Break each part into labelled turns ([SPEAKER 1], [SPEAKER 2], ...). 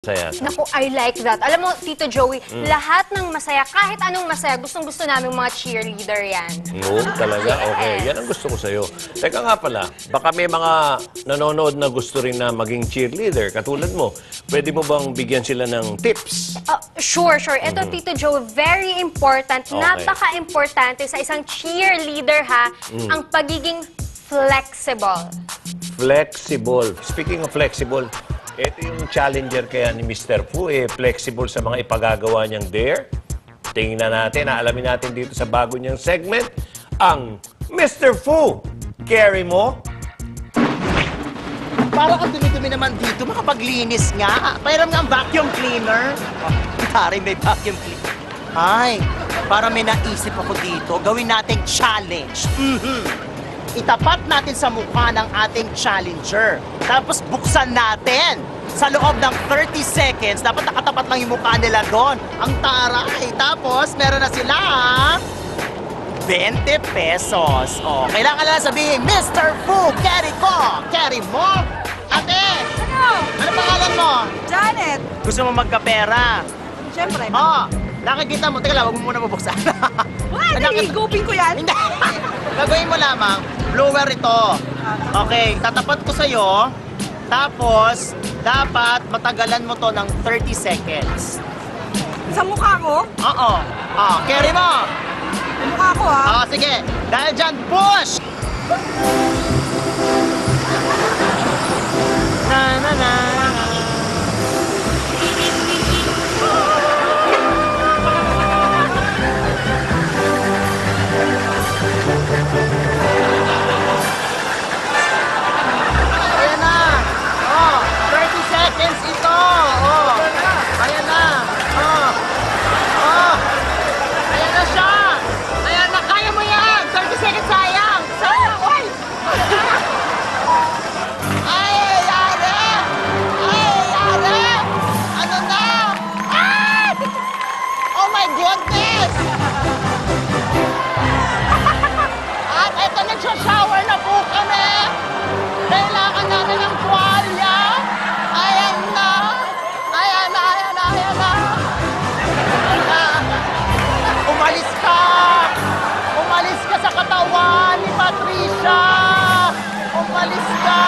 [SPEAKER 1] Masaya.
[SPEAKER 2] Naku, I like that. Alam mo, Tito Joey, lahat ng masaya, kahit anong masaya, gustong-gusto namin mga cheerleader yan.
[SPEAKER 1] Oo, talaga? Okay, yan ang gusto ko sa'yo. Teka nga pala, baka may mga nanonood na gusto rin na maging cheerleader, katulad mo. Pwede mo bang bigyan sila ng tips?
[SPEAKER 2] Sure. Ito, Tito Joey, very important,
[SPEAKER 1] Okay.
[SPEAKER 2] napaka-importante sa isang cheerleader, ha, ang pagiging flexible.
[SPEAKER 1] Flexible. Speaking of flexible, ito yung challenger kaya ni Mr. Fu, flexible sa mga ipagagawa niyang dare. Tingnan natin, alamin natin dito sa bago niyang segment, ang Mr. Fu. Carry mo?
[SPEAKER 3] Parang ang dumi-dumi naman dito, makapaglinis nga. Pairam nga ang vacuum cleaner. Pare, may vacuum cleaner. Ay, para may naisip ako dito, gawin nating challenge. Itapat natin sa mukha ng ating challenger. Tapos buksan natin. Sa loob ng 30 seconds, dapat nakatapat lang yung mukha nila doon. Ang taray. Tapos, meron na sila 20 pesos. O, kailangan lang sabihin, Mr. Fu, carry ko. Carry mo. Ate, ano pangalan mo?
[SPEAKER 4] Janet!
[SPEAKER 3] Gusto mo magkapera?
[SPEAKER 4] Siyempre.
[SPEAKER 3] Nakikita mo. Teka lang, huwag mo muna bubuksan.
[SPEAKER 4] Higupin ko yan.
[SPEAKER 3] Hindi. Gagawin mo lamang, blower ito. Okay, tatapat ko sa'yo. Tapos, dapat matagalan mo to ng 30 seconds.
[SPEAKER 4] Sa mukha ko?
[SPEAKER 3] Oo. Carry mo.
[SPEAKER 4] Sa mukha ko, ha?
[SPEAKER 3] Sige. Dahil dyan, push! Na. Ayan na. 30 seconds ito. Ayan na. Ayan na siya. Ayan na. Kaya mo yan. 30 seconds sayang. Oy! Ay, yare! Ano na? Ay! Oh my goodness! At eto, nagsha-shower na po kami. Kailangan namin ng tuwalya. Ayan na. Umalis ka. Umalis ka sa katawan ni Patricia. Umalis ka.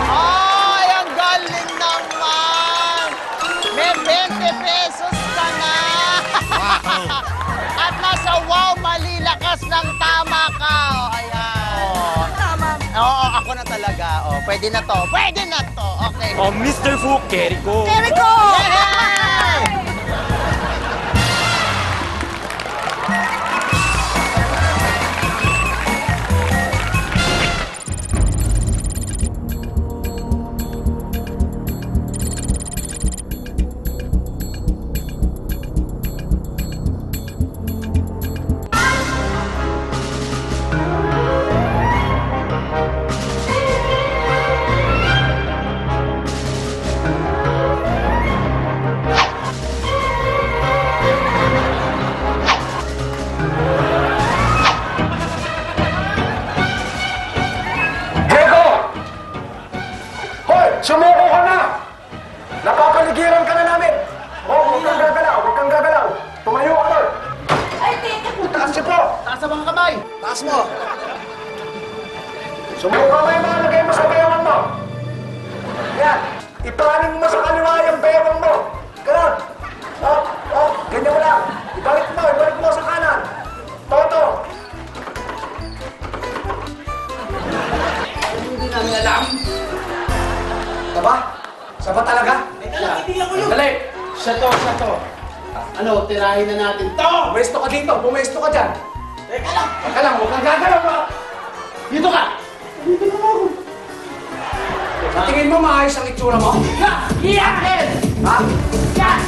[SPEAKER 3] Ay, ang galing naman. May 20 pesos ka na. At nasa wow, malilakas ng tama ka. Ayan.
[SPEAKER 4] Tama.
[SPEAKER 3] Oo, ako na talaga. Pwede na to. Okay.
[SPEAKER 1] Mr. Fu, carry ko.
[SPEAKER 3] There we go! Yay!
[SPEAKER 5] Sumuko ka na! Napapaligiran ka na namin! Huwag kang gagalaw! Tumayo ka doon!
[SPEAKER 4] Ay, teka po.
[SPEAKER 5] Taas siya po!
[SPEAKER 3] Taas ang mga kamay!
[SPEAKER 5] Taas mo! Sumuko ka yung mga lagay mo sa bewang mo! Yan! Ipanin mo sa kaliwa yung bewang mo! Ganon! Ganyan mo lang! Ibalik mo sa kanan! Toto!
[SPEAKER 6] Hindi namin alam.
[SPEAKER 5] Saba talaga?
[SPEAKER 6] Kaibigan ko yun. Dali. Siya to. Ano, tirahin na natin to.
[SPEAKER 5] Pumesto ka dito! Pumesto ka dyan!
[SPEAKER 6] Teka lang. Huwag kang gagalaw ba? Dito ka. Dito na ako.
[SPEAKER 5] Tingin mo maayos ang itsura mo?
[SPEAKER 6] Iyakin!
[SPEAKER 5] Ha?
[SPEAKER 6] Yan!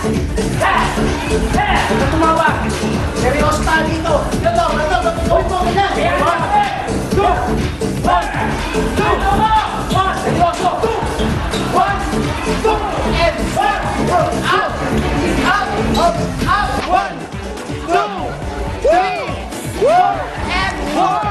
[SPEAKER 6] Ito tumawag. Seryoso tayo dito. Ito. Huwag mo ka na. Two. One. Seryoso. One. Two. And one. Out. One. Two. Three. Four. And one.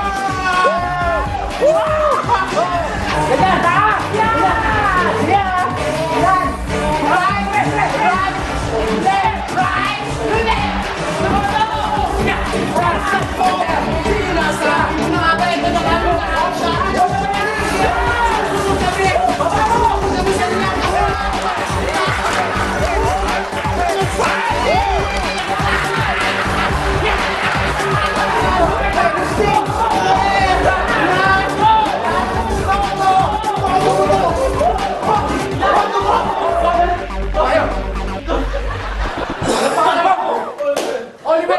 [SPEAKER 6] Oliver,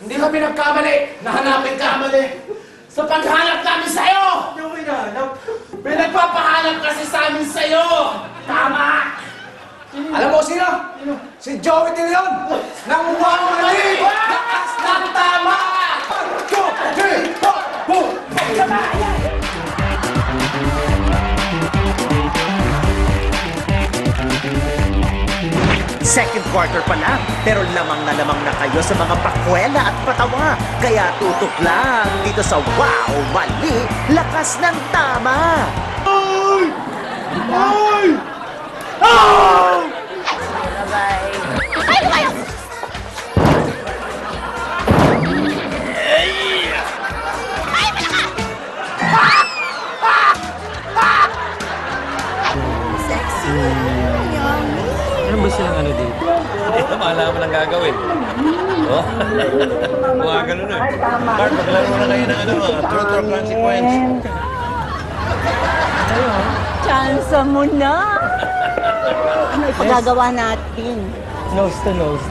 [SPEAKER 6] hindi kami nagkamali. Nahanapin ka. Sa paghanap namin sa'yo! Hindi ako hinahanap. May nagpapahanap kasi sa amin sa'yo! Tama!
[SPEAKER 5] Alam mo sino? Si Joey De Leon! Nang mali!
[SPEAKER 6] Lakas ng tama!
[SPEAKER 5] 1, 2, 3, 4, boom!
[SPEAKER 3] Second quarter pa lang, pero lamang na kayo sa mga pakwela at patawa. Kaya tutok lang dito sa Wow! Mali! Lakas ng tama!
[SPEAKER 7] Ano ba silang ano dito? Ito, malaman ang gagawin. Oh? Mga ganun eh.
[SPEAKER 1] Mark, maglaro na kayo ng truth or consequence.
[SPEAKER 4] Chance mo na. Ano ipagagawa natin?
[SPEAKER 7] Nose to nose.